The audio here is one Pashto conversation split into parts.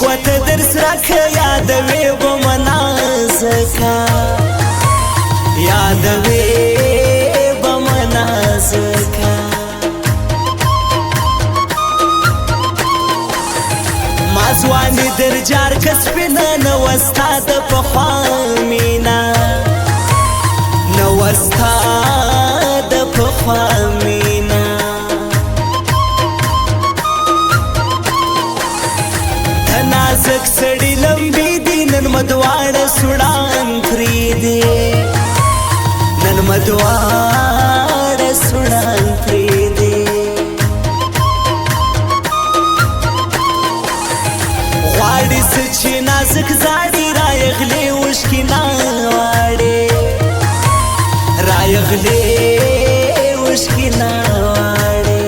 ګوته درسره یادوي به منازکه یادوي به منازکه ما ځواني در جار که سپینه نه وه ستا د پخوا مینه نه وه ستا د پخوا مینه د نازک سړي لمبې دي نن مه دواړه سوړان پرېږدي نن مه دواړه سوړان پرېږدي غواړي څه چې نازک زاړي رایغلې اوښکې ناواړې رایغلې اوښکې ناواړې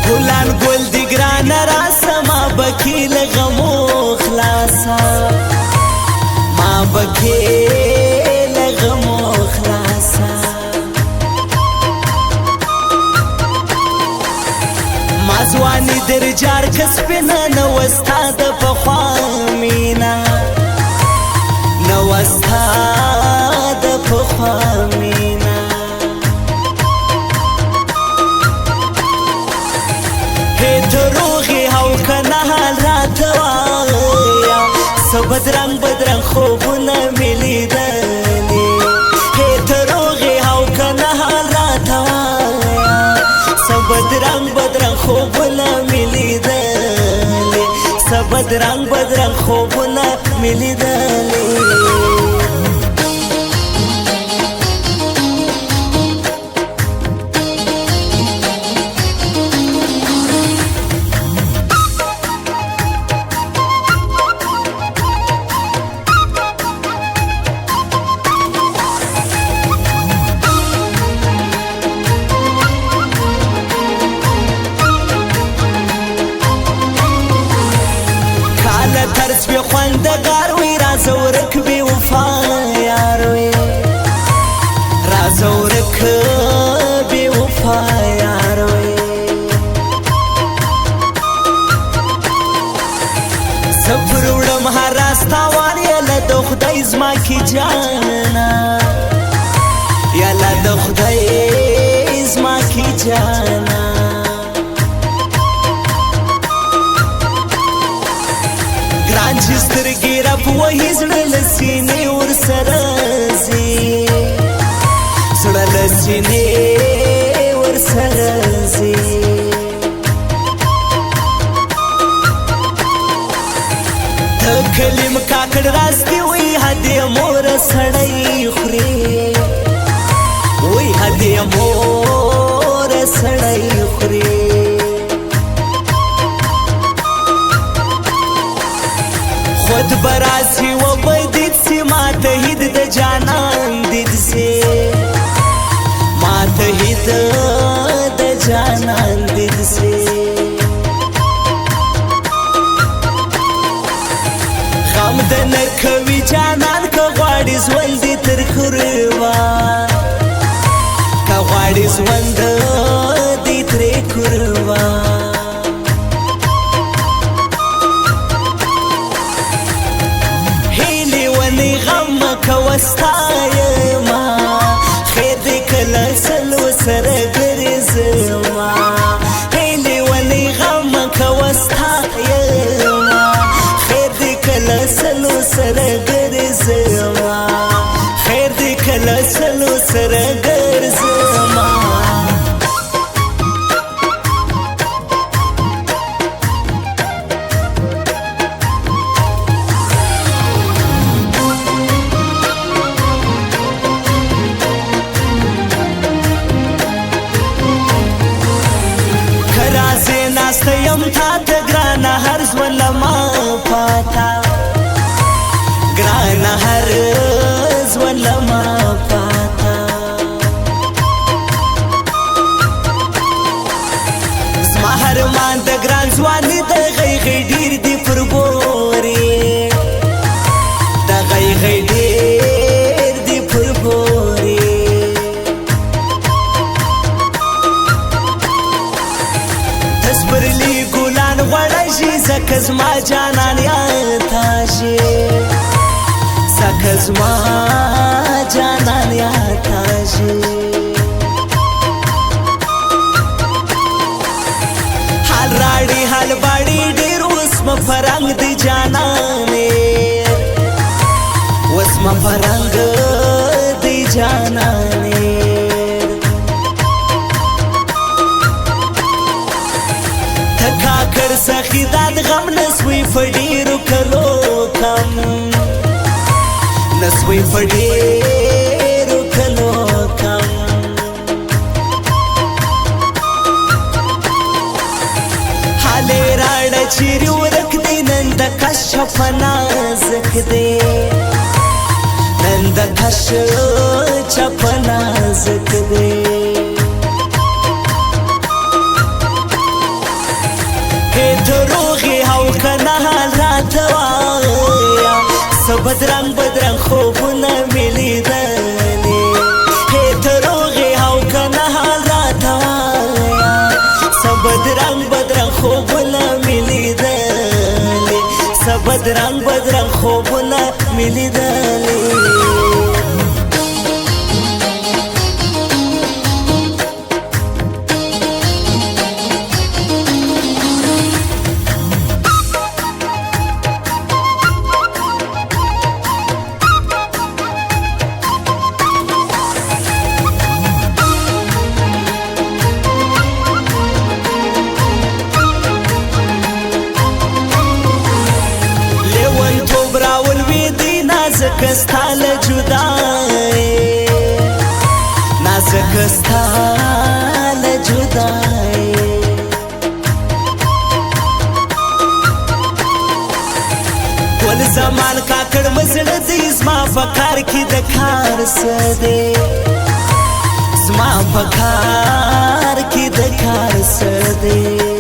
ګلان ګل دي ګرانه راسه ما بکې له غمو خلاصه ما بکې له غمو خلاصه ما ځواني در جار که سپینه نه وه ستا د پخوا مینه نه وه ستا د پخوا مینه هی ته روغې او که نه حال راته وایه څه بدرنګ بدرنګ خوبونه مې لیدلي هی ته روغې او که نه حال راته وایه څه بدرنګ بدرنګ خوبونه مې لیدلي څه بدرنګ بدرنګ خوبونه مې لیدلي طرز بی خوندگار وی راز ورک بی وفا یار وی راز ورک بی وفا یار وی سفر وړم هر راستاوان یاله د خدای زما کی جانا یاله د خدای زما کی جانا ګران چې سترګې راپوهي زړه له سینې ورسره ځي زړه له سینې ورسره ځي د کلیم کاکړ راستي وی هدې مور سړی خوري وی هدې مور سړی خوري خود براسی و بدید سی ما تهید د جانان دید سی ما تهید د جانان دید سی غم د نکوي جانان که غواړي ژوند دې تر قربان که غواړي ژوند دې ترې قربان کوستایما خیر دې کله سلو سره ګرځما هیلې ولې غم کوستایما خیر دې کله سلو سره ګرځما خیر دې کله سلو سره ګرځما یم تا ته ګرانه هر ژوند لما پاتا ګرانه هر ژوند لما پاتا زما هر مان د ګران ځواني د غي غي ډیر دی پر بوري د غي غي ډیر دی پر بوري زما جانان یاد تاشي زکه زما جانان یاد تاشي حال راړي حال باړي ډېر اوس مه فرنګ دی جانانې اوس مه فرنګ دی جانانې کاکر سخی داد غم نسوی فډیرو کلو کم نسوی فډیرو کلو کم حالی راړه چیرې ورک دی نن د کشف نازک دی نن د کشف نازک دی دروغی او کنه حال راته وایا څه بدرنګ بدرنګ خوبونه مې لیدلې هې دروغی او کنه حال راته وایا څه بدرنګ بدرنګ خوبونه مې لیدلې څه بدرنګ بدرنګ خوبونه مې لیدلې نازک ستال جدای نازک ستال جدای ټول زمان کاکړ مزړه دی زما په کار کې د کار څه دی زما په کار کې د کار څه دی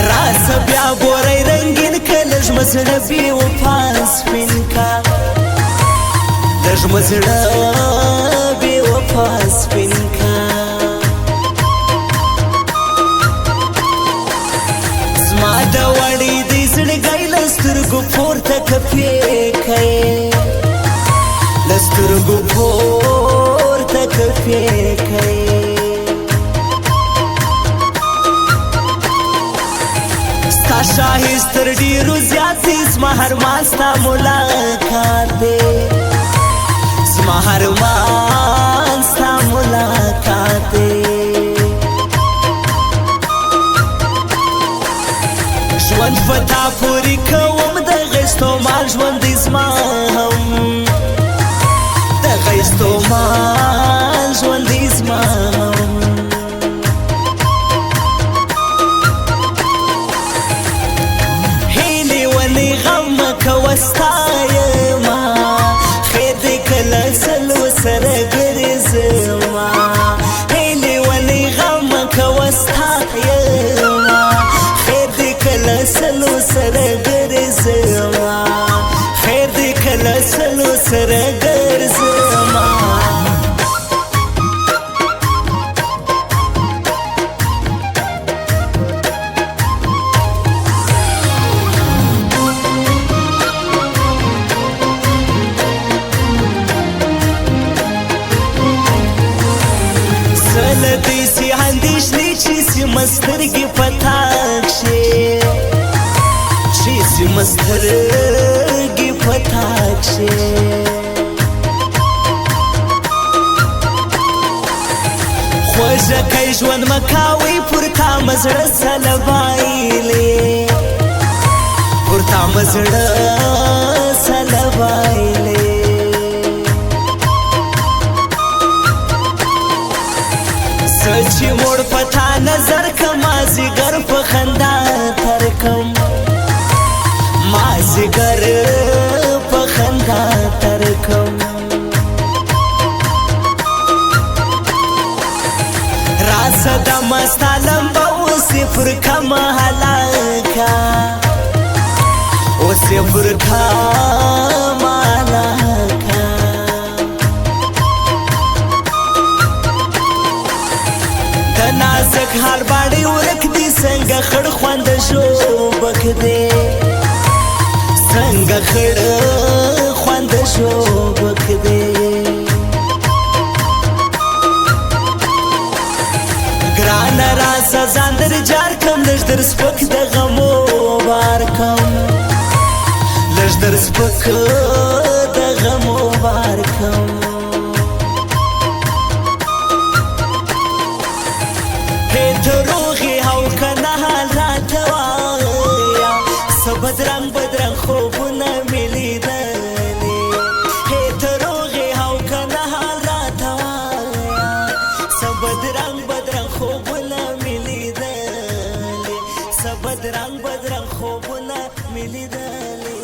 راز بیا ګورئ رنګین که لږ مه زړه بې وفا سپین کا لږ مه زړه بې وفا سپین کا زما د وړې دی زړګی له سترګو پورته کفې کوې له سترګو پورته کفې کوې شاهد تر ډیرو زیات زما هرمان ستا ملاقات دی زما هرمان ستا ملاقات دی ژوند په تا پورې کوم د غیستو مال ژوند دی زما هم د غیستو مال ژوند دی زما هم وستایما خیر دې کله سلو سره ګرځما هیلې ولې غم کوستایما خیر دې کله سلو سره ګرځما خیر دې کله سلو سره ګرځما دیسی اندیشنی چیزی مسترگی پتاک شی چیزی مسترگی پتاک شی خوژه کئی ژوند مکاوی پورتا مزړه سلبایلی پورتا مزړه سلبایلی چې موړ پتا نظر کما زیګر په خندا ترکم ما زیګر په خندا ترکم راس د مستالم به صفر کما هلاکا او صفر کما هلاکا نازک حال باندې دې څنګه خړه خوند شوبک دې ګران راسه ځان در جار کم لږ در سپک د غمو بار کم لږ در سپک د غمو بار کم دروغی او کنه حال راته وایا څه بدرنګ بدرنګ خوبونه مې لیدلې دروغی او کنه حال راته وایا څه بدرنګ بدرنګ خوبونه مې لیدلې څه بدرنګ بدرنګ خوبونه مې لیدلې